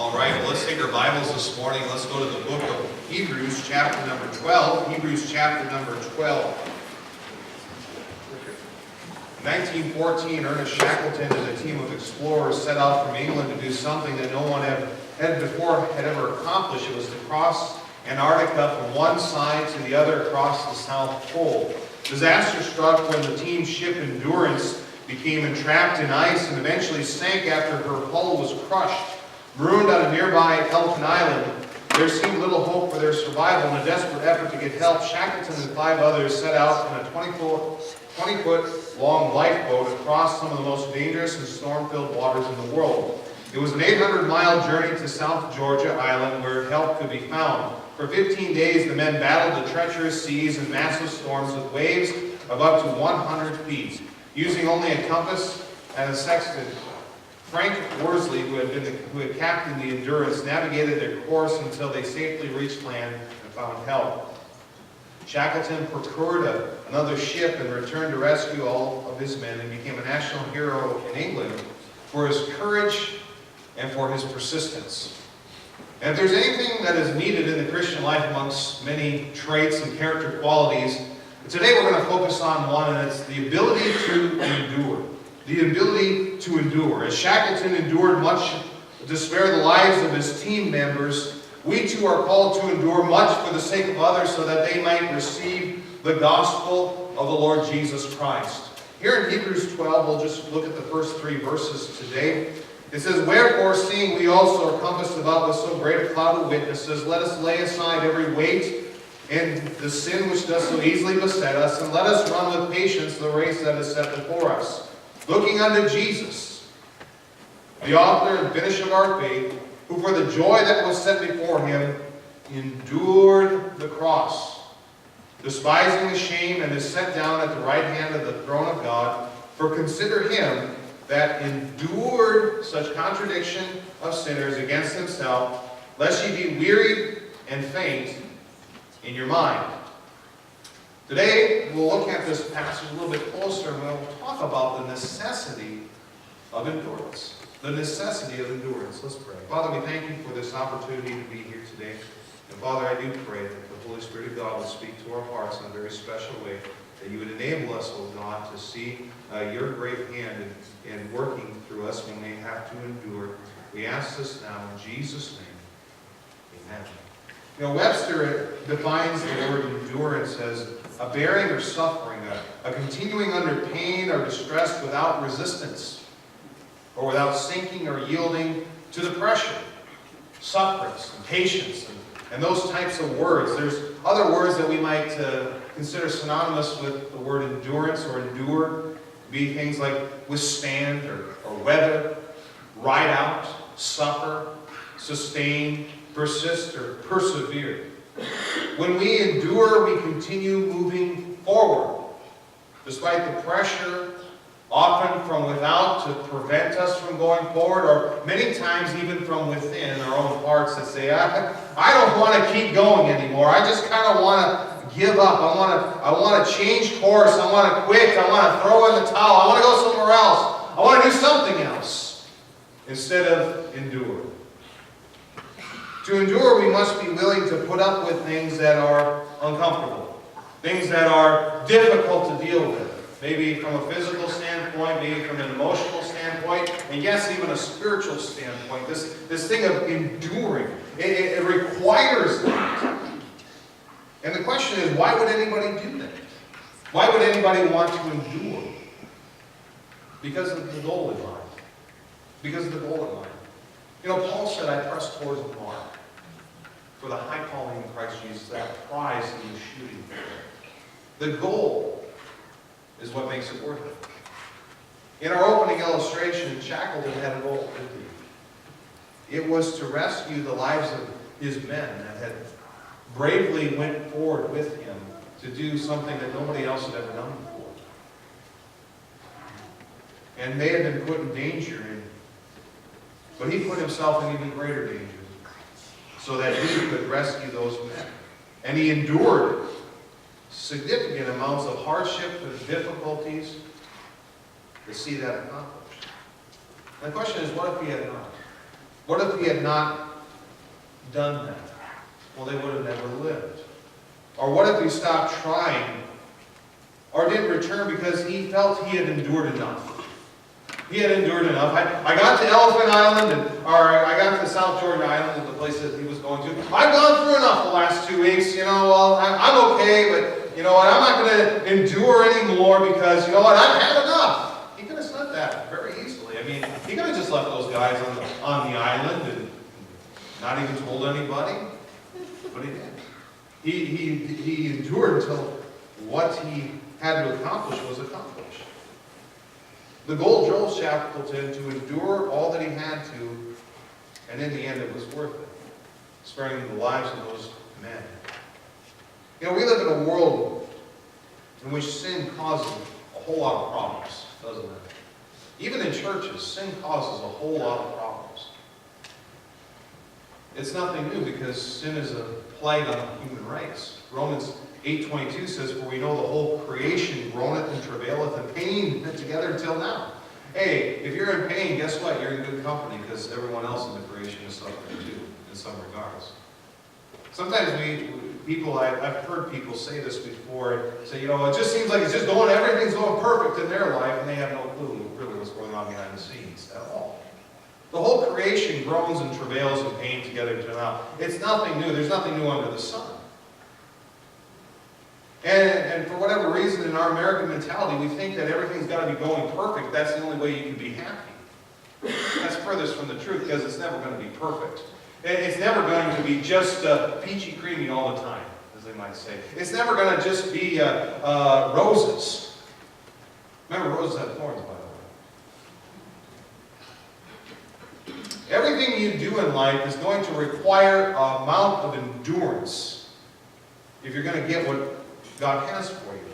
All right, well, let's take our Bibles this morning. Let's go to the book of Hebrews, chapter number 12. Hebrews, chapter number 12. In 1914, Ernest Shackleton and a team of explorers set out from England to do something that no one had ever accomplished. It was to cross Antarctica from one side to the other across the South Pole. Disaster struck when the team's ship Endurance became entrapped in ice and eventually sank after her hull was crushed. Marooned on a nearby Elfin Island, there seemed little hope for their survival. In a desperate effort to get help, Shackleton and 5 others set out in a 20-foot-long lifeboat across some of the most dangerous and storm-filled waters in the world. It was an 800-mile journey to South Georgia Island where help could be found. For 15 days, the men battled the treacherous seas and massive storms with waves of up to 100 feet. Using only a compass and a sextant, Frank Worsley, who had captained the Endurance, navigated their course until they safely reached land and found help. Shackleton procured another ship and returned to rescue all of his men and became a national hero in England for his courage and for his persistence. And if there's anything that is needed in the Christian life amongst many traits and character qualities, today we're going to focus on one, and it's the ability to endure. The ability to endure. As Shackleton endured much to spare the lives of his team members, we too are called to endure much for the sake of others so that they might receive the gospel of the Lord Jesus Christ. Here in Hebrews 12, we'll just look at the first 3 verses today. It says, "Wherefore, seeing we also are compassed about with so great a cloud of witnesses, let us lay aside every weight and the sin which does so easily beset us, and let us run with patience the race that is set before us, looking unto Jesus, the author and finisher of our faith, who for the joy that was set before him endured the cross, despising the shame, and is set down at the right hand of the throne of God. For consider him that endured such contradiction of sinners against himself, lest ye be wearied and faint in your mind." Today, we'll look at this passage a little bit closer, and we'll talk about the necessity of endurance. The necessity of endurance. Let's pray. Father, we thank you for this opportunity to be here today. And Father, I do pray that the Holy Spirit of God will speak to our hearts in a very special way, that you would enable us, oh God, to see your great hand in working through us when we have to endure. We ask this now in Jesus' name. Amen. You know, Webster defines the word endurance as a bearing or suffering, a continuing under pain or distress without resistance, or without sinking or yielding to the pressure. Sufferance and patience and those types of words. There's other words that we might consider synonymous with the word endurance or endure. Be things like withstand or weather, ride out, suffer, sustain, persist, or persevere. When we endure, we continue moving forward, despite the pressure, often from without, to prevent us from going forward, or many times even from within our own hearts that say, I don't want to keep going anymore. I just kind of want to give up. I want to change course. I want to quit. I want to throw in the towel. I want to go somewhere else. I want to do something else instead of endure. To endure, we must be willing to put up with things that are uncomfortable, things that are difficult to deal with, maybe from a physical standpoint, maybe from an emotional standpoint, and yes, even a spiritual standpoint. This thing of enduring, it requires that. And the question is, why would anybody do that? Why would anybody want to endure? Because of the goal in mind. Because of the goal in mind. You know, Paul said, I press towards the mark for the high calling in Christ Jesus, that prize he was shooting for. The goal is what makes it worth it. In our opening illustration, Shackleton had a goal. It was to rescue the lives of his men that had bravely went forward with him to do something that nobody else had ever done before. And they had been put in danger, but he put himself in even greater danger so that he could rescue those men. And he endured significant amounts of hardship and difficulties to see that accomplished. And the question is, what if he had not? What if he had not done that? Well, they would have never lived. Or what if he stopped trying or didn't return because he felt he had endured enough? He had endured enough. I got to Elephant Island, or I got to South Jordan Island, the place that he was going to. I've gone through enough the last 2 weeks. Well, I'm okay, but you know what? I'm not going to endure anymore because, you know what? I've had enough. He could have said that very easily. I mean, he could have just left those guys on the island and not even told anybody, but he did. He endured until what he had to accomplish was accomplished. The goal drove Shackleton to endure all that he had to, and in the end it was worth it, sparing the lives of those men. We live in a world in which sin causes a whole lot of problems, doesn't it? Even in churches, sin causes a whole lot of problems. It's nothing new because sin is a plague on the human race. Romans 8:22 says, "For we know the whole creation groaneth and travaileth in pain together until now." Hey, if you're in pain, guess what? You're in good company because everyone else in the creation is suffering too, in some regards. Sometimes I've heard people say this before, say, it just seems like everything's going perfect in their life, and they have no clue really what's going on behind the scenes at all. The whole creation groans and travails in pain together until now. It's nothing new. There's nothing new under the sun. And for whatever reason, in our American mentality, we think that everything's got to be going perfect. That's the only way you can be happy. That's furthest from the truth because it's never going to be perfect. It's never going to be just peachy creamy all the time, as they might say. It's never going to just be roses. Remember, roses have thorns, by the way. Everything you do in life is going to require an amount of endurance if you're going to get what God has for you.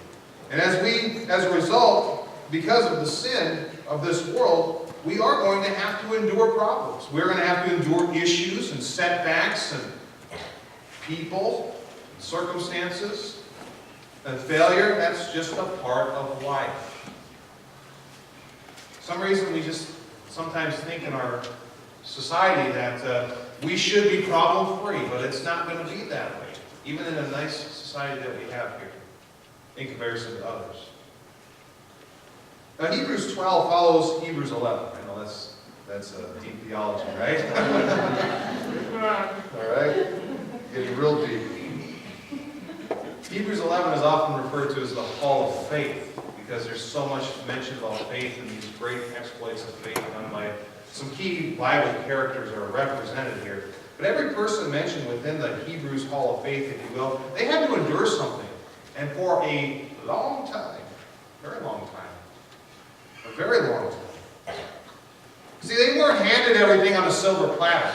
And as a result, because of the sin of this world, we are going to have to endure problems. We're going to have to endure issues and setbacks and people, and circumstances, and failure. That's just a part of life. For some reason we just sometimes think in our society that we should be problem-free, but it's not going to be that way, even in a nice society that we have here, in comparison to others. Now, Hebrews 12 follows Hebrews 11. I know that's a deep theology, right? All right? Getting real deep. Hebrews 11 is often referred to as the Hall of Faith because there's so much mention about faith and these great exploits of faith done by some key Bible characters are represented here. But every person mentioned within the Hebrews Hall of Faith, if you will, they had to endure something. And for a long time, very long time, a very long time. See, they weren't handed everything on a silver platter.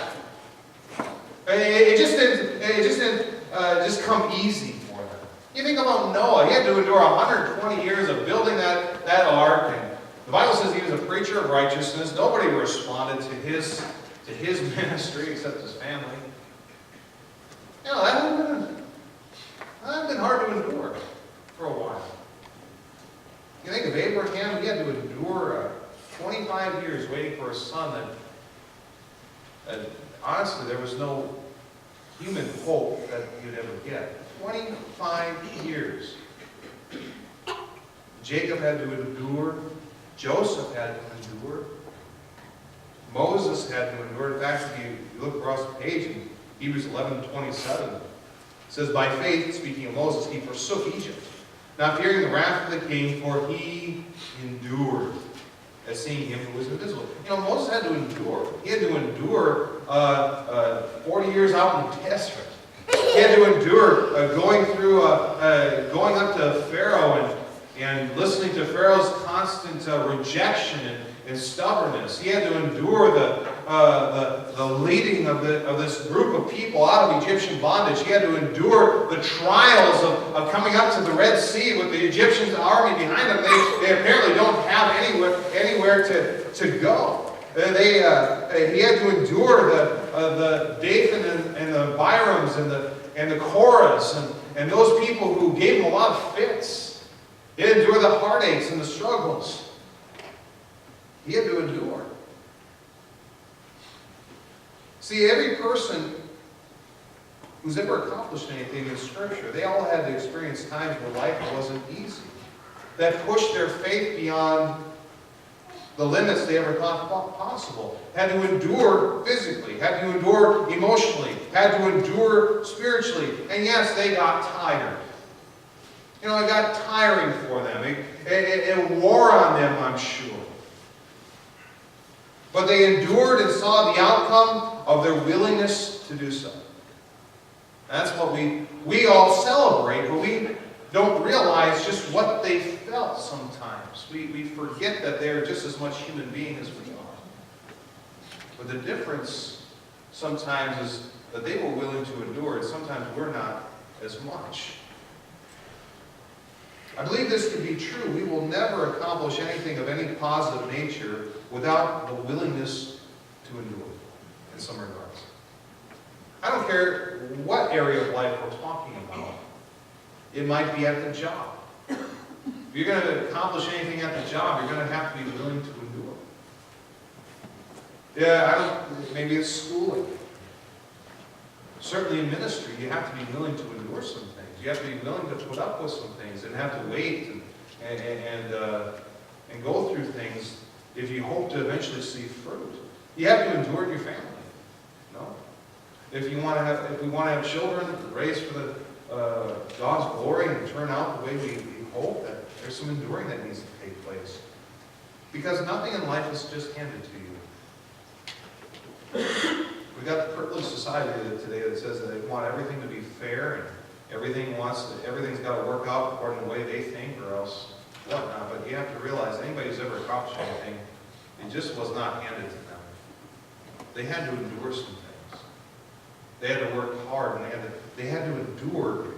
It just didn't come easy for them. You think about Noah. He had to endure 120 years of building that ark. And the Bible says he was a preacher of righteousness. Nobody responded to his ministry except his family. That would have been hard to endure for a while. You think of Abraham, he had to endure 25 years waiting for a son that honestly there was no human hope that you'd ever get. 25 years. Jacob had to endure. Joseph had to endure. Moses had to endure. In fact, if you look across the page in Hebrews 11:27, it says, "By faith," speaking of Moses, "he forsook Egypt, not fearing the wrath of the king, for he endured as seeing him who was invisible." Moses had to endure. He had to endure 40 years out in the desert. He had to endure going up to Pharaoh and listening to Pharaoh's constant rejection and stubbornness. He had to endure the leading of this group of people out of Egyptian bondage. He had to endure the trials of coming up to the Red Sea with the Egyptian army behind them. They apparently don't have anywhere to go. He had to endure the Dathan and the Byrams and the Korahs and those people who gave him a lot of fits. He had to endure the heartaches and the struggles. He had to endure. See, every person who's ever accomplished anything in Scripture, they all had to experience times where life wasn't easy, that pushed their faith beyond the limits they ever thought possible, had to endure physically, had to endure emotionally, had to endure spiritually, and yes, they got tired. It got tiring for them. It wore on them, I'm sure. But they endured and saw the outcome of their willingness to do so. That's what we all celebrate, but we don't realize just what they felt sometimes. We forget that they're just as much human being as we are. But the difference sometimes is that they were willing to endure, and sometimes we're not as much. I believe this to be true. We will never accomplish anything of any positive nature without the willingness to endure in some regards. I don't care what area of life we're talking about. It might be at the job. If you're going to accomplish anything at the job, you're going to have to be willing to endure. Maybe it's schooling. Certainly in ministry, you have to be willing to endure some things. You have to be willing to put up with some things and have to wait and go through things if you hope to eventually see fruit. You have to endure in your family. No. If we want to have children raised for the God's glory and turn out the way we hope, that there's some enduring that needs to take place. Because nothing in life is just handed to you. We've got the privileged society today that says that they want everything to be fair and everything's got to work out according to the way they think or else whatnot. But you have to realize anybody who's ever accomplished anything, it just was not handed to them. They had to endure some things. They had to work hard, and they had to endure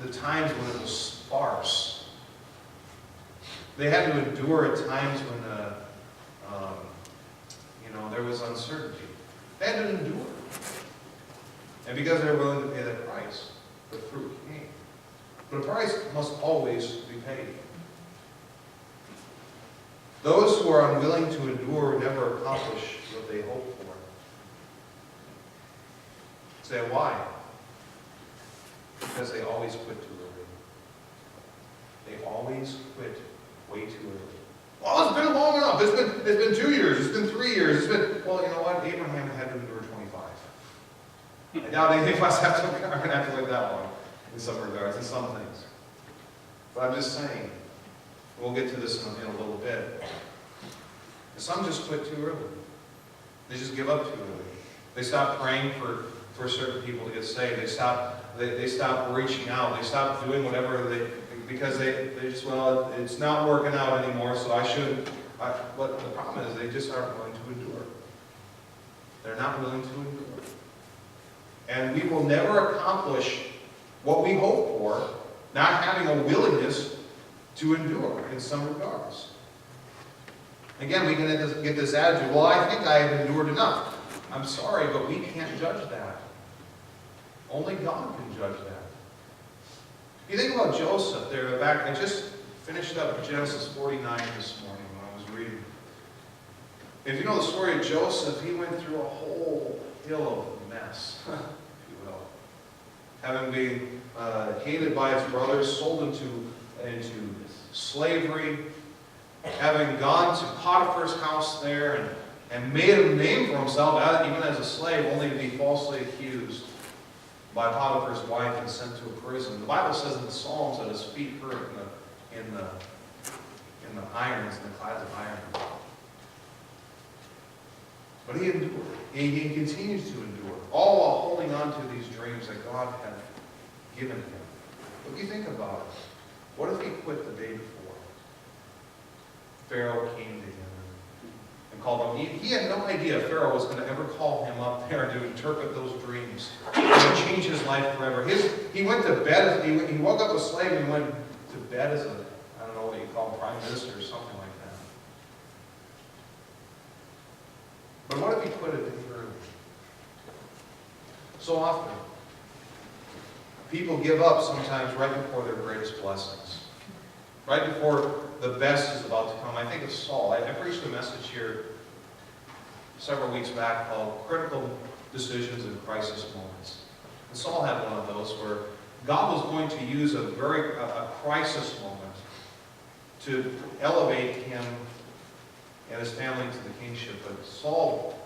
the times when it was sparse. They had to endure at times when there was uncertainty. They had to endure. And because they were willing to pay that price, the fruit came. But a price must always be paid. Those who are unwilling to endure never accomplish what they hope for. Say, why? Because they always quit too early. They always quit way too early. Well, it's been long enough. It's been 2 years. It's been 3 years. Well, you know what? Abraham had to endure 25. I doubt any of us are going to have to live that long in some regards, in some things. But I'm just saying, we'll get to this in a little bit. Some just quit too early. They just give up too early. They stop praying for certain people to get saved. They stop reaching out. They stop doing whatever because they just, well, it's not working out anymore, so I should. But the problem is they just aren't willing to endure. They're not willing to endure. And we will never accomplish what we hope for, not having a willingness to endure in some regards. Again, we can get this attitude, well, I think I have endured enough. I'm sorry, but we can't judge that. Only God can judge that. You think about Joseph there back. I just finished up Genesis 49 this morning when I was reading. If you know the story of Joseph, he went through a whole hill of mess, if you will. Having been hated by his brothers, sold into slavery, having gone to Potiphar's house there and made a name for himself, even as a slave, only to be falsely accused by Potiphar's wife and sent to a prison. The Bible says in the Psalms that his feet hurt in the irons, in the clouds of iron. But he endured. He continues to endure, all while holding on to these dreams that God had given him. What do you think about it? What if he quit the day before? Pharaoh came to him and called him. He had no idea Pharaoh was going to ever call him up there to interpret those dreams and change his life forever. He went to bed, he woke up a slave and he went to bed as I don't know what you call him, prime minister or something like that. But what if he quit it early? So often, people give up sometimes right before their greatest blessings. Right before the best is about to come. I think of Saul. I preached a message here several weeks back called Critical Decisions and Crisis Moments. And Saul had one of those where God was going to use a crisis moment to elevate him and his family to the kingship. But Saul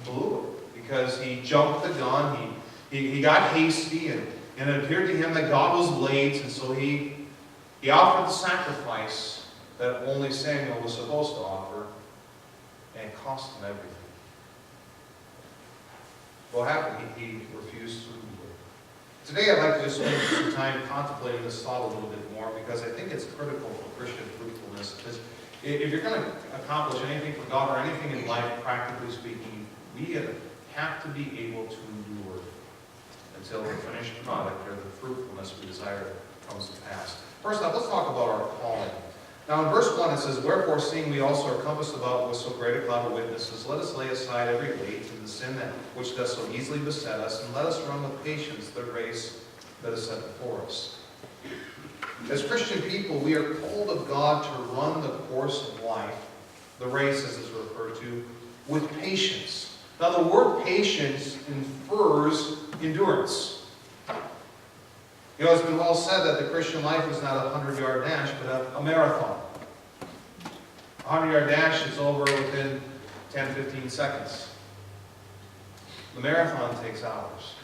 blew it because he jumped the gun, he got hasty, and it appeared to him that God was late, and so he offered the sacrifice that only Samuel was supposed to offer, and it cost him everything. What happened? He refused to do it. Today I'd like to just spend some time contemplating this thought a little bit more, because I think it's critical for Christian fruitfulness. Because if you're going to accomplish anything for God or anything in life, practically speaking, we have to be able to endure until the finished product or the fruitfulness we desire comes to pass. First off, let's talk about our calling. Now in verse 1 it says, "Wherefore, seeing we also are compassed about with so great a cloud of witnesses, let us lay aside every weight and the sin which does so easily beset us, and let us run with patience the race that is set before us." As Christian people, we are called of God to run the course of life, the race as it's referred to, with patience. Now the word patience infers endurance. You know, it's been well said that the Christian life is not a 100-yard dash, but a marathon. A 100-yard dash is over within 10, 15 seconds. The marathon takes hours.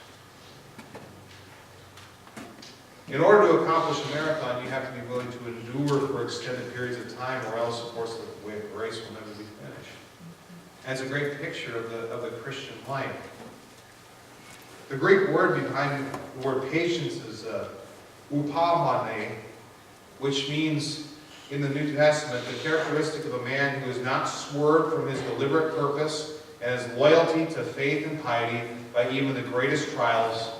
In order to accomplish a marathon, you have to be willing to endure for extended periods of time, or else, of course, the race will never be finished. And it's a great picture of the Christian life. The Greek word behind the word patience is upamane, which means, in the New Testament, the characteristic of a man who has not swerved from his deliberate purpose and his loyalty to faith and piety by even the greatest trials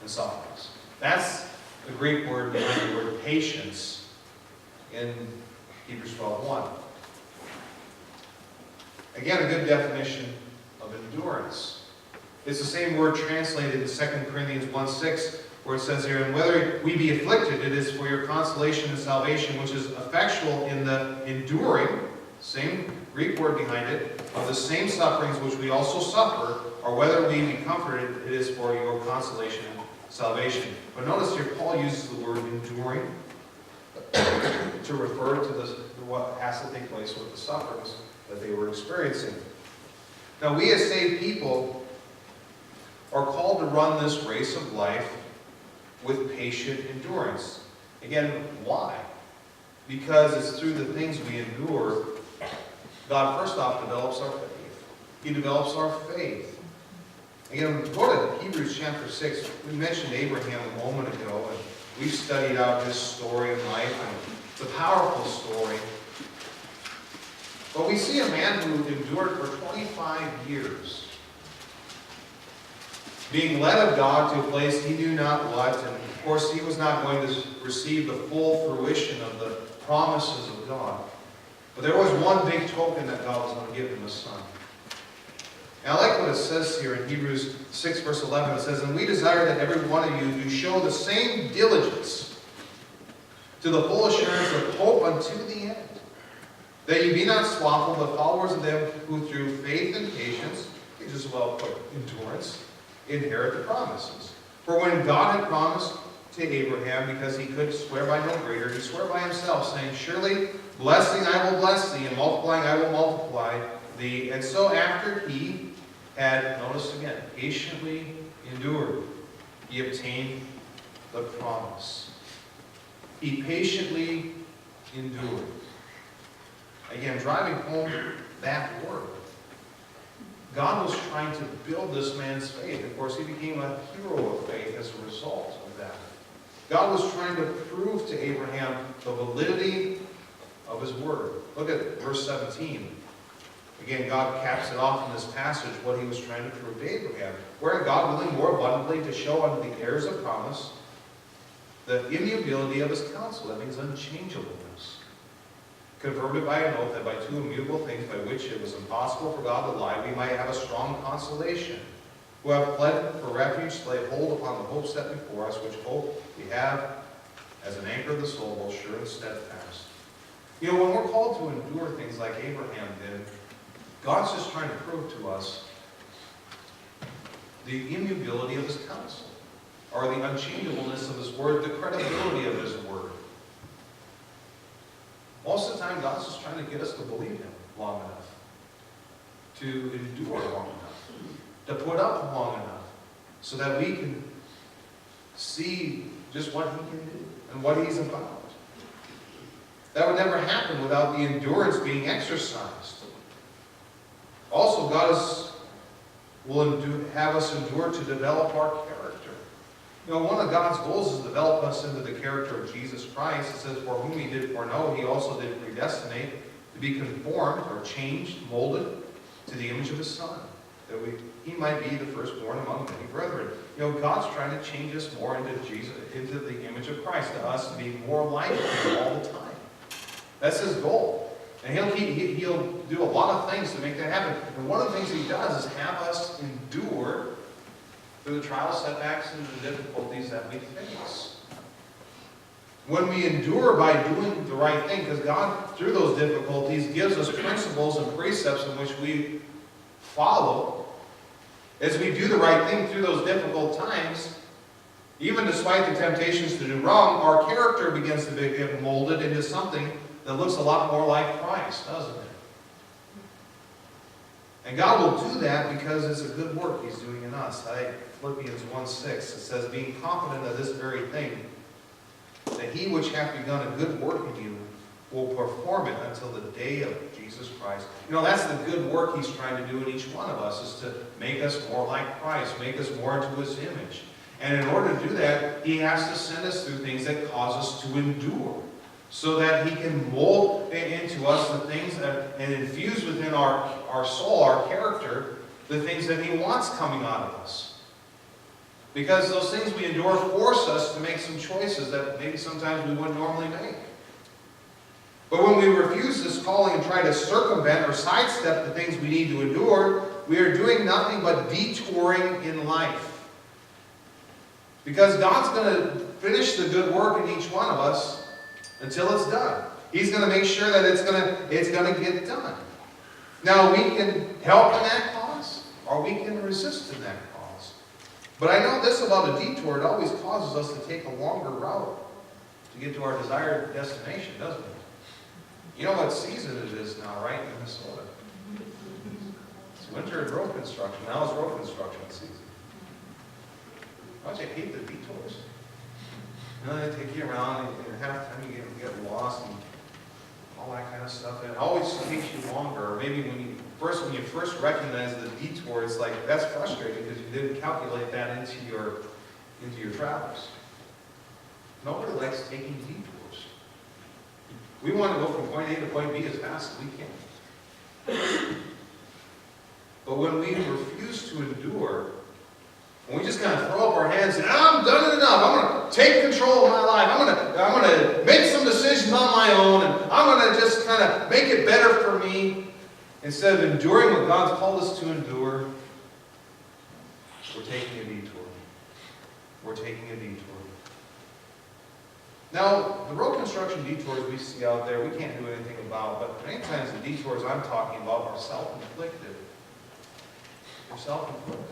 and sufferings. That's the Greek word behind the word patience in Hebrews 12:1. Again, a good definition of endurance. It's the same word translated in 2 Corinthians 1:6, where it says here, "And whether we be afflicted, it is for your consolation and salvation, which is effectual in the enduring," same Greek word behind it, "of the same sufferings which we also suffer, or whether we be comforted, it is for your consolation and salvation." But notice here, Paul uses the word enduring to refer to what has to take place with the sufferings that they were experiencing. Now, we as saved people are called to run this race of life with patient endurance. Again, why? Because it's through the things we endure, God first off develops our faith. He develops our faith. Again, go to Hebrews chapter 6. We mentioned Abraham a moment ago, and we've studied out his story of life, and it's a powerful story. But we see a man who endured for 25 years, being led of God to a place he knew not what, and of course he was not going to receive the full fruition of the promises of God. But there was one big token that God was going to give him, a son. And I like what it says here in Hebrews 6 verse 11. It says, "And we desire that every one of you do show the same diligence to the full assurance of hope unto the end, that ye be not slothful, but followers of them who through faith and patience," he just well put endurance, "inherit the promises. For when God had promised to Abraham, because he could swear by no greater, he swore by himself, saying, Surely blessing I will bless thee, and multiplying I will multiply thee. And so after he had," notice again, "patiently endured, he obtained the promise." He patiently endured. Again, driving home that word. God was trying to build this man's faith. Of course, he became a hero of faith as a result of that. God was trying to prove to Abraham the validity of his word. Look at verse 17. Again, God caps it off in this passage what he was trying to prove to Abraham. "Wherein God willing more abundantly to show unto the heirs of promise the immutability of his counsel," that means unchangeableness, "confirmed by an oath, that by two immutable things by which it was impossible for God to lie, we might have a strong consolation, who have pled for refuge to lay hold upon the hope set before us, which hope we have as an anchor of the soul, both sure and steadfast." You know, when we're called to endure things like Abraham did, God's just trying to prove to us the immutability of his counsel, or the unchangeableness of his word, the credibility of his word. Most of the time, God's just trying to get us to believe him long enough, to endure long enough, to put up long enough, so that we can see just what he can do and what he's about. That would never happen without the endurance being exercised. Also, God will have us endure to develop our character. You know, one of God's goals is to develop us into the character of Jesus Christ. It says, for whom he did foreknow, he also did predestinate to be conformed or changed, molded to the image of his Son, that he might be the firstborn among many brethren. You know, God's trying to change us more into Jesus, into the image of Christ, to us to be more like him all the time. That's his goal. And he'll do a lot of things to make that happen. And one of the things he does is have us endure through the trials, setbacks, and the difficulties that we face. When we endure by doing the right thing, because God, through those difficulties, gives us principles and precepts in which we follow. As we do the right thing through those difficult times, even despite the temptations to do wrong, our character begins to get molded into something that looks a lot more like Christ, doesn't it? And God will do that because it's a good work he's doing in us. Philippians 1:6, it says, being confident of this very thing, that he which hath begun a good work in you will perform it until the day of Jesus Christ. You know, that's the good work he's trying to do in each one of us, is to make us more like Christ, make us more into his image. And in order to do that, he has to send us through things that cause us to endure, so that he can mold into us the things and infuse within our soul, our character, the things that he wants coming out of us. Because those things we endure force us to make some choices that maybe sometimes we wouldn't normally make. But when we refuse this calling and try to circumvent or sidestep the things we need to endure, we are doing nothing but detouring in life. Because God's going to finish the good work in each one of us until it's done. He's going to make sure that it's going to get done. Now, we can help in that cause, or we can resist in that cause. But I know this about a detour: it always causes us to take a longer route to get to our desired destination, doesn't it? You know what season it is now, right, in Minnesota? It's winter and road construction. Now it's road construction season. Don't you hate the detours? You know, they take you around, and half the time you get lost and all that kind of stuff. And it always takes you longer. Or maybe when you first recognize the detour, it's like, that's frustrating because you didn't calculate that into your travels. Nobody likes taking detours. We want to go from point A to point B as fast as we can. But when we refuse to endure, when we just kind of throw up our hands and I'm done enough, I'm going to take control of my life, I'm going to make some decisions on my own, and I'm going to just kind of make it better for me, instead of enduring what God's called us to endure, we're taking a detour. We're taking a detour. Now, the road construction detours we see out there, we can't do anything about, but many times the detours I'm talking about are self-inflicted. They're self-inflicted.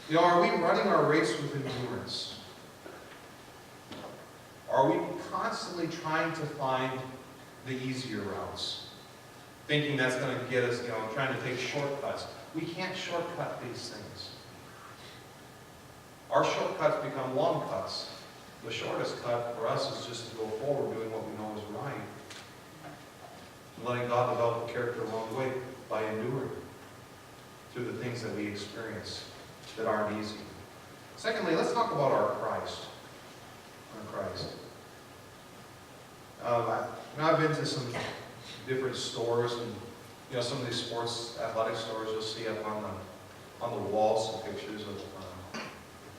You know, are we running our race with endurance? Are we constantly trying to find the easier routes? Thinking that's going to get us, trying to take shortcuts. We can't shortcut these things. Our shortcuts become long cuts. The shortest cut for us is just to go forward doing what we know is right. And letting God develop a character along the way by enduring through the things that we experience that aren't easy. Secondly, let's talk about our Christ. Our Christ. I've been to some different stores, and some of these sports athletic stores, you'll see up on the walls some pictures of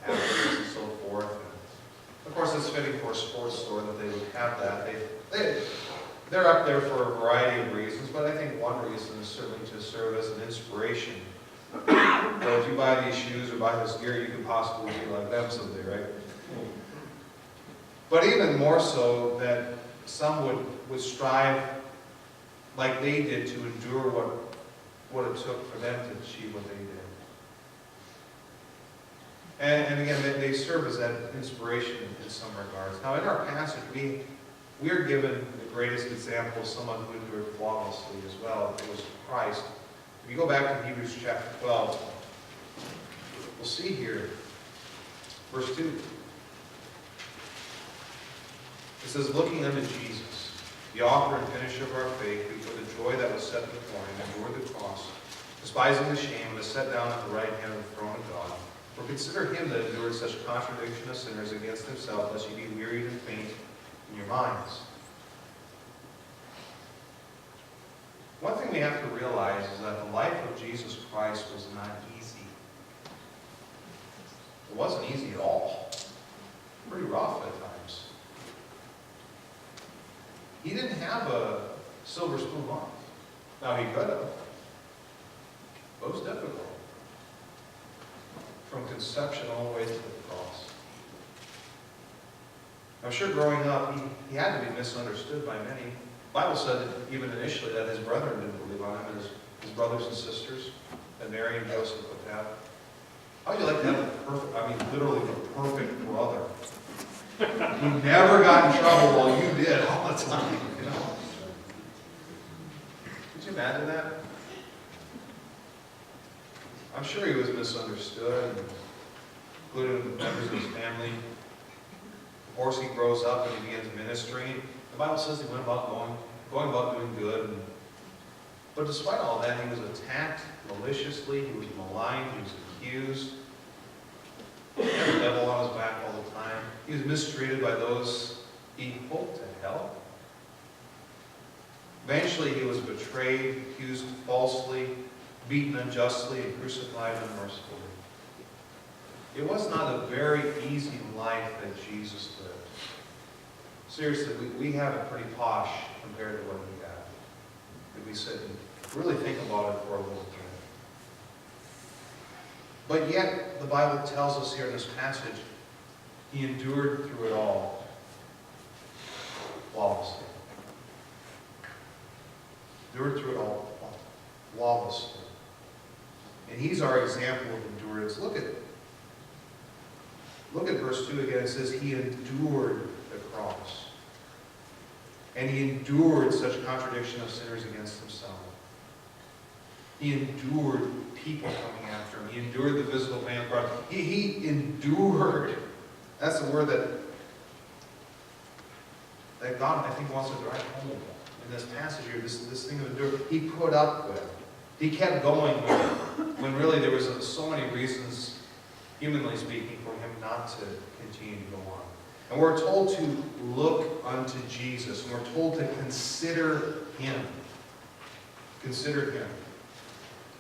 athletes and so forth. And of course, it's fitting for a sports store that they would have that. They're up there for a variety of reasons, but I think one reason is certainly to serve as an inspiration. So if you buy these shoes or buy this gear, you could possibly be like them someday, right? But even more so, that some would strive like they did to endure what it took for them to achieve what they did. And again, they serve as that inspiration in some regards. Now, in our passage, we are given the greatest example of someone who endured flawlessly as well. It was Christ. If you go back to Hebrews chapter 12, we'll see here, verse 2. It says, looking unto Jesus, the author and finisher of our faith, who for the joy that was set before him endured the cross, despising the shame, and is set down at the right hand of the throne of God. For consider him that endured such contradiction of sinners against himself, lest ye be wearied and faint in your minds. One thing we have to realize is that the life of Jesus Christ was not easy. It wasn't easy at all. Pretty rough at times. He didn't have a silver spoon life. Now, he could have. But it was difficult. From conception all the way to the cross. I'm sure growing up, he had to be misunderstood by many. The Bible said that even initially that his brethren didn't believe on him, his brothers and sisters, that Mary and Joseph would have. How would you like to have the perfect, literally the perfect brother? Who never got in trouble while you did all the time, you know? Could you imagine that? I'm sure he was misunderstood, including the members of his family. Of course, he grows up and he begins ministry. The Bible says he went about going about doing good. But despite all that, he was attacked maliciously. He was maligned. He was accused. He had the devil on his back all the time. He was mistreated by those he hoped to help. Eventually, he was betrayed, accused falsely, beaten unjustly, and crucified unmercifully. It was not a very easy life that Jesus lived. Seriously, we have it pretty posh compared to what he had. If we sit and really think about it for a little bit. But yet, the Bible tells us here in this passage, he endured through it all flawlessly. Endured through it all flawlessly. And he's our example of endurance. Look at verse 2 again. It says, he endured the cross. And he endured such contradiction of sinners against himself. He endured people coming after him. He endured the physical pain of the cross. He endured. That's the word that God, I think, wants to drive home in this passage here. This thing of endure. He put up with. He kept going when really there was so many reasons, humanly speaking, for him not to continue to go on. And we're told to look unto Jesus. And we're told to consider him. Consider him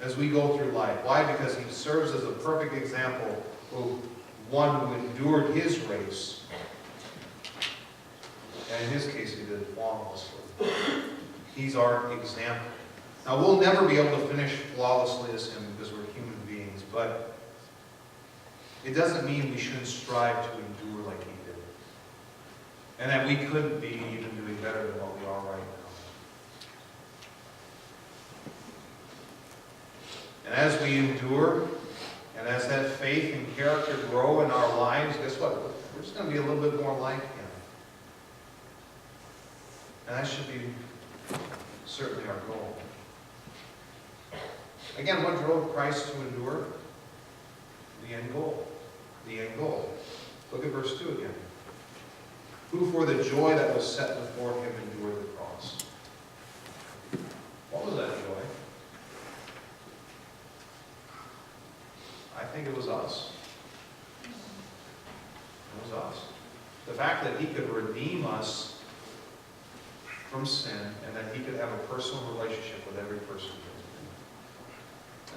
as we go through life. Why? Because he serves as a perfect example of one who endured his race. And in his case, he did it flawlessly. He's our example. Now, we'll never be able to finish flawlessly as him because we're human beings, but it doesn't mean we shouldn't strive to endure like he did. And that we couldn't be even doing better than what we are right now. And as we endure, and as that faith and character grow in our lives, guess what? We're just going to be a little bit more like him. And that should be certainly our goal. Again, what drove Christ to endure? The end goal. The end goal. Look at verse 2 again. Who for the joy that was set before him endured the cross. What was that joy? I think it was us. It was us. The fact that he could redeem us from sin and that he could have a personal relationship with every person.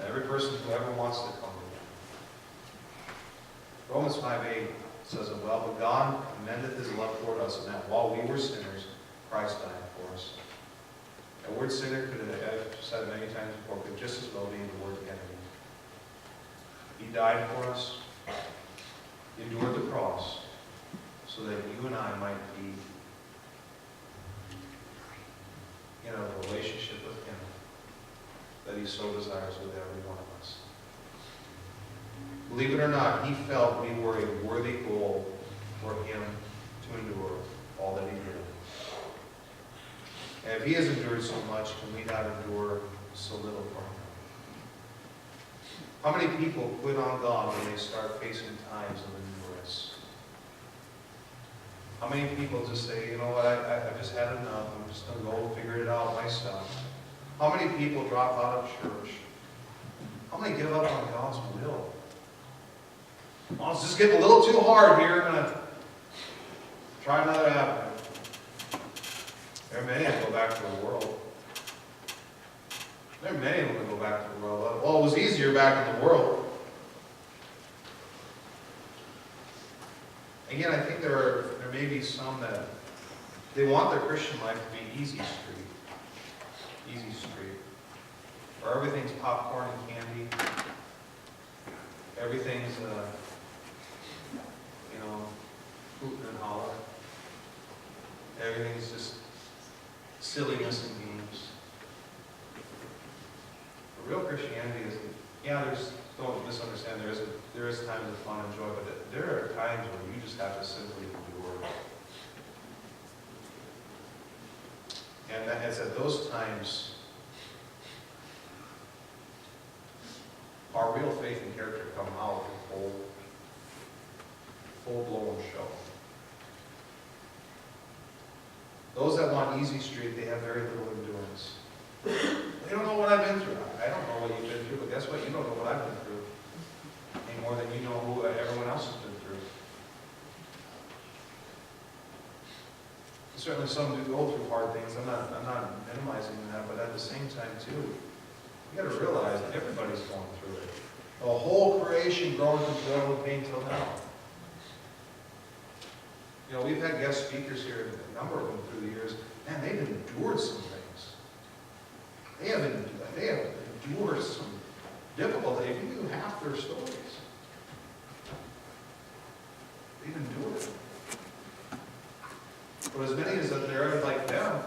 Every person who ever wants to come to him. Romans 5:8 says it well, but God commendeth his love toward us, and that while we were sinners, Christ died for us. The word sinner could have said many times before, could just as well be the word enemy. He died for us, endured the cross, so that you and I might be in a relationship with Him that He so desires with every one of us. Believe it or not, He felt we were a worthy goal for Him to endure all that He did. And if He has endured so much, can we not endure so little for Him? How many people quit on God when they start facing times of endurance? How many people just say, you know what, I've just had enough, I'm just going to go figure it out myself? How many people drop out of church? How many give up on God's will? Well, it's just getting a little too hard here, I'm going to try another avenue. There are many that go back to the world. There are many that go back to the world. Well, it was easier back in the world. Again, I think there may be some that they want their Christian life to be easy street. Easy street. Where everything's popcorn and candy. Everything's, hooting and holler. Everything's just silliness and games. But real Christianity isn't, don't misunderstand, there is times of fun and joy, but there are times where you just have to simply endure. And it's at those times our real faith and character come out in full-blown show. Those that want easy street, they have very little endurance. They don't know what I've been through. I don't know what you've been through, but guess what? You don't know what I've been through. Any more than you know who everyone else has been through. Certainly some do go through hard things. I'm not minimizing that, but at the same time too, you got to realize that everybody's going through it. The whole creation growing through toil and pain till now. We've had guest speakers here, a number of them through the years. Man, they've endured some things. They have endured some difficulty. If you knew half their stories, they've endured it. But as many as that there are like them,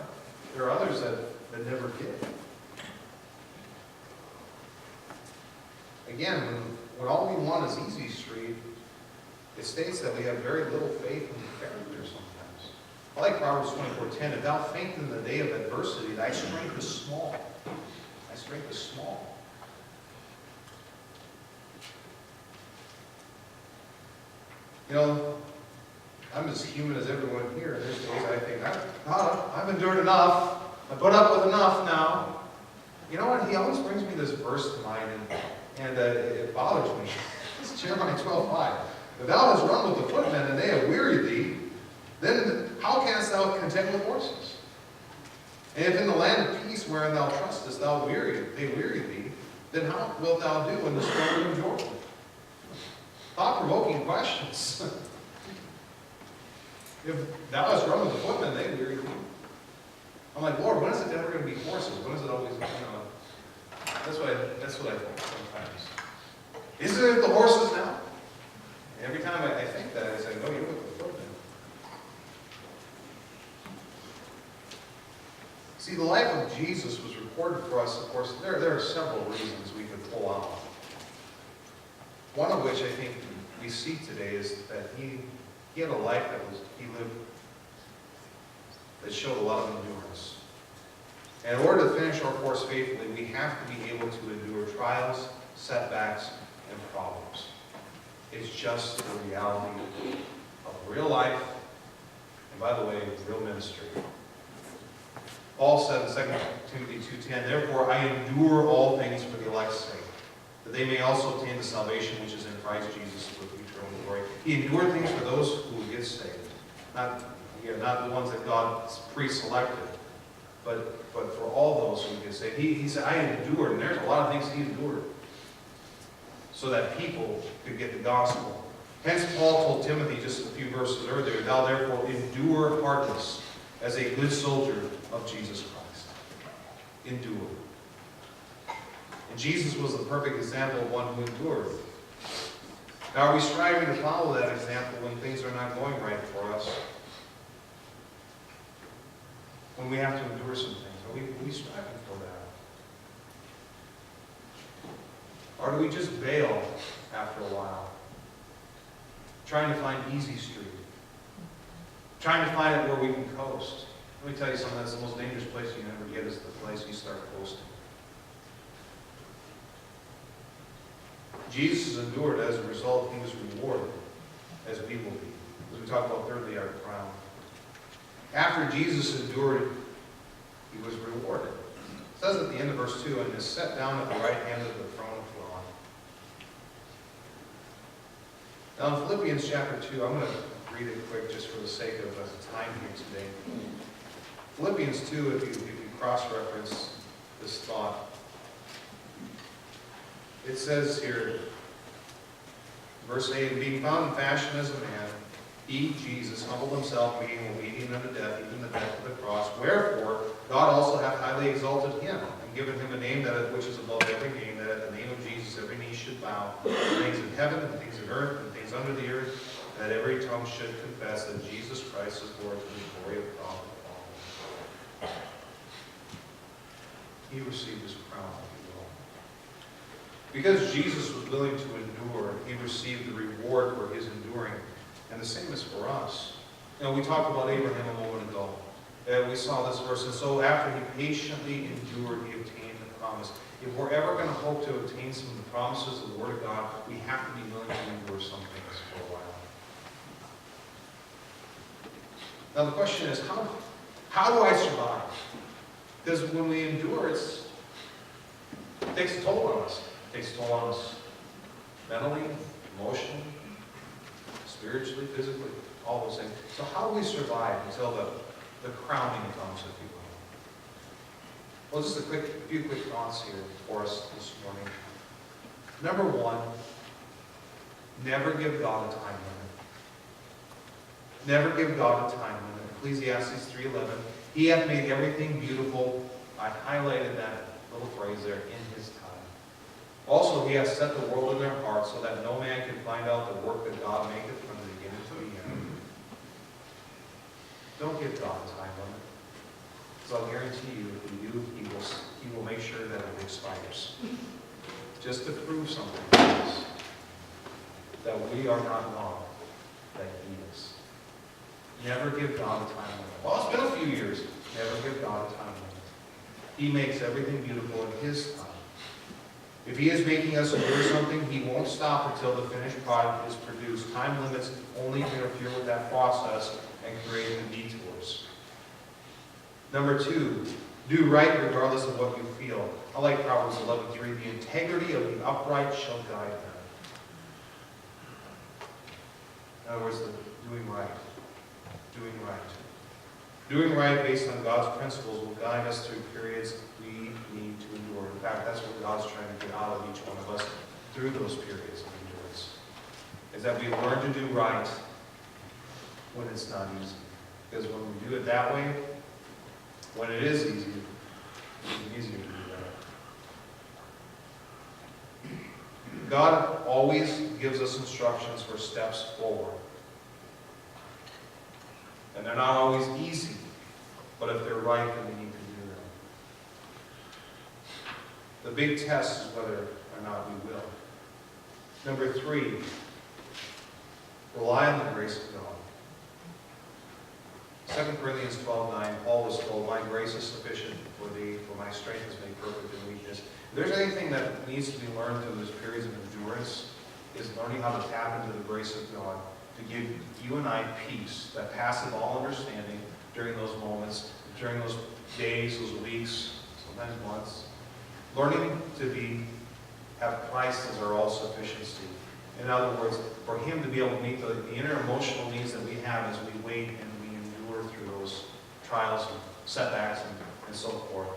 there are others that never did. Again, when all we want is easy street, it states that we have very little faith in the character sometimes. I like Proverbs 24:10. If thou faint in the day of adversity, thy strength is small. Thy strength is small. I'm as human as everyone here. There's days I think, I've endured enough. I put up with enough now. You know what? He always brings me this verse to mind, and it bothers me. It's Jeremiah 12:5. If thou hast run with the footmen, and they have wearied thee, then how canst thou contend with horses? And if in the land of peace wherein thou trustest they weary thee, then how wilt thou do in the storm of Jordan? Thought-provoking questions. If thou hast run with the footmen, they weary thee. I'm like, Lord, when is it ever going to be horses? When is it always, That's what I think sometimes. Isn't it the horses now? Every time I think that, I say, no, you're with the footmen. See, the life of Jesus was recorded for us, of course. There are several reasons we could pull out. One of which I think we see today is that he had a life he lived that showed a lot of endurance. And in order to finish our course faithfully, we have to be able to endure trials, setbacks, and problems. It's just the reality of real life, and by the way, real ministry. Paul said in 2 Timothy 2:10, therefore I endure all things for the elect's sake, that they may also obtain the salvation which is in Christ Jesus with eternal glory. He endured things for those who would get saved. Not the ones that God pre-selected, but for all those who get saved. He said, I endured, and there's a lot of things he endured, so that people could get the gospel. Hence Paul told Timothy just a few verses earlier, thou therefore endure hardness as a good soldier of Jesus Christ. Endure. And Jesus was the perfect example of one who endured. Now, are we striving to follow that example when things are not going right for us? When we have to endure some things? we striving for that? Or do we just bail after a while? Trying to find easy street. Trying to find it where we can coast. Let me tell you something, that's the most dangerous place you can ever get, is the place you start coasting. Jesus endured. As a result, he was rewarded, as we will be. As we talk about thirdly, our crown. After Jesus endured, he was rewarded. It says at the end of verse 2, and is set down at the right hand of the throne of God. Now in Philippians chapter 2, I'm going to read it quick just for the sake of time here today. Philippians 2, if you cross-reference this thought, it says here, verse 8, being found in fashion as a man, he, Jesus, humbled himself, being obedient unto death, even the death of the cross. Wherefore, God also hath highly exalted him, and given him a name which is above every name, that at the name of Jesus every knee should bow, things in heaven, and things in earth, and things under the earth, that every tongue should confess that Jesus Christ is Lord, to the glory of God the Father. He received his crown, if you will. Because Jesus was willing to endure, he received the reward for his enduring. And the same is for us. You know, we talked about Abraham a moment ago. We saw this verse. And so after he patiently endured, he obtained the promise. If we're ever going to hope to obtain some of the promises of the Word of God, we have to be willing to endure some things for a while. Now the question is, how do I survive? Because when we endure, it takes a toll on us. It takes a toll on us mentally, emotionally, spiritually, physically, all those things. So how do we survive until the crowning comes, if you will? Well, just a few quick thoughts here for us this morning. Number one, never give God a time limit. Never give God a time limit. Ecclesiastes 3:11, he hath made everything beautiful. I highlighted that little phrase there, in his time. Also, he hath set the world in their hearts, so that no man can find out the work that God maketh from the beginning to the end. Don't give God a time limit. Because I'll guarantee you, if you do, he will make sure that it expires. Just to prove something to us, that we are not wrong, that he is. Never give God a time limit. Well, it's been a few years. Never give God a time limit. He makes everything beautiful in his time. If he is making us endure something, he won't stop until the finished product is produced. Time limits only interfere with that process and create the detours. Number two, do right regardless of what you feel. I like Proverbs 11:3. The integrity of the upright shall guide them. In other words, doing right. Doing right. Doing right based on God's principles will guide us through periods we need to endure. In fact, that's what God's trying to get out of each one of us through those periods of endurance. Is that we learn to do right when it's not easy. Because when we do it that way, when it is easy, it's easier to do that. God always gives us instructions for steps forward. And they're not always easy, but if they're right, then we need to do them. The big test is whether or not we will. Number three, rely on the grace of God. 2 Corinthians 12:9, Paul was told, my grace is sufficient for thee, for my strength is made perfect in weakness. If there's anything that needs to be learned through those periods of endurance, is learning how to tap into the grace of God to give you and I peace that passeth all understanding during those moments, during those days, those weeks, sometimes months. Learning to have Christ as our all-sufficiency. In other words, for him to be able to meet the inner emotional needs that we have as we wait and we endure through those trials and setbacks and so forth.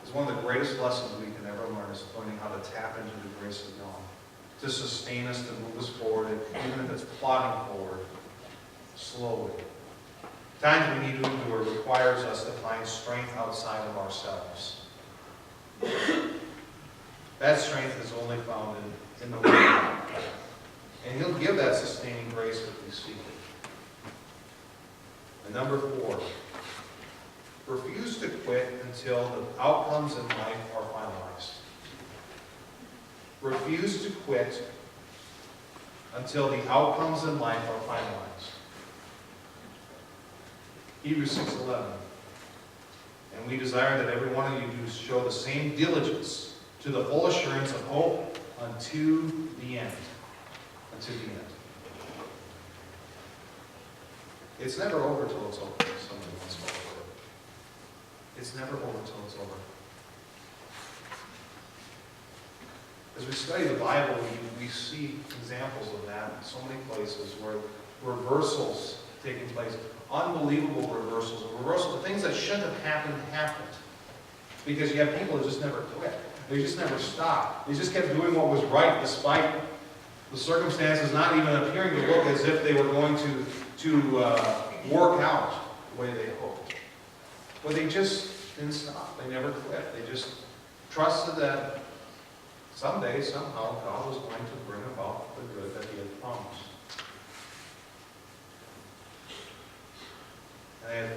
It's one of the greatest lessons we can ever learn is learning how to tap into the grace of God. To sustain us, to move us forward, even if it's plodding forward, slowly. Times we need to endure requires us to find strength outside of ourselves. That strength is only found in the Word of God. And he'll give that sustaining grace if we seek it. And number four, Refuse to quit until the outcomes in life are finalized. Refuse to quit until the outcomes in life are finalized. Hebrews 6:11. And we desire that every one of you do show the same diligence to the full assurance of hope unto the end. Unto the end. It's never over till it's over. Somebody once called it. It's never over till it's over. As we study the Bible, we see examples of that in so many places where reversals taking place. Unbelievable reversals. Reversals, things that shouldn't have happened. Because you have people that just never quit. They just never stopped. They just kept doing what was right despite the circumstances not even appearing to look as if they were going to work out the way they hoped. But they just didn't stop. They never quit. They just trusted that someday, somehow, God was going to bring about the good that He had promised. And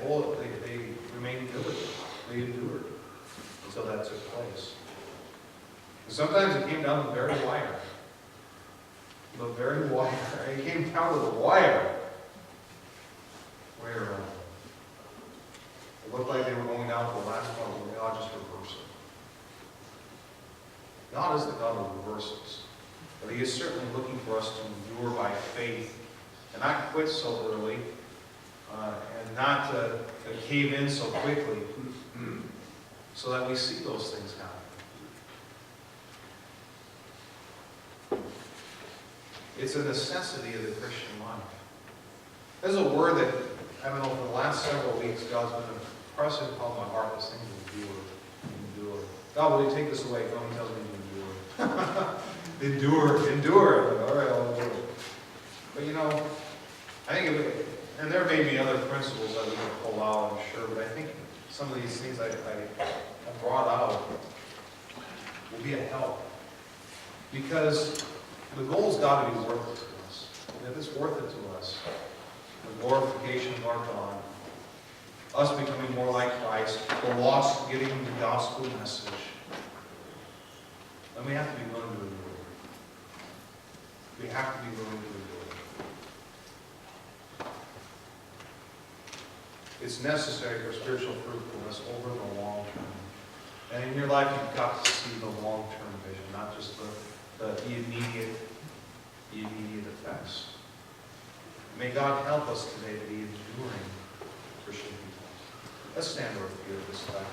they remained diligent. They endured until that took place. And sometimes it came down to the very wire. The very wire. It came down to the wire where it looked like they were going down to the last one, and God just reversed it. God is the God of reversals. But He is certainly looking for us to endure by faith and not quit so early and not to cave in so quickly so that we see those things happen. It's a necessity of the Christian life. There's a word that, I don't know, for the last several weeks, God's been impressing upon my heart, this thing to endure. Endure. God, will You take this away? God, He tells me to endure. Endure. All right, I'll endure. But you know, I think, and there may be other principles that we can pull out, I'm sure, but I think some of these things I brought out will be a help. Because the goal's got to be worth it to us. And if it's worth it to us, the glorification of our God, us becoming more like Christ, the lost getting the gospel message, then we have to be willing to endure. We have to be willing to endure. It's necessary for spiritual fruitfulness over the long term. And in your life, you've got to see the long-term vision, not just the immediate effects. May God help us today to be enduring Christian people. Let's stand to our feet at this time.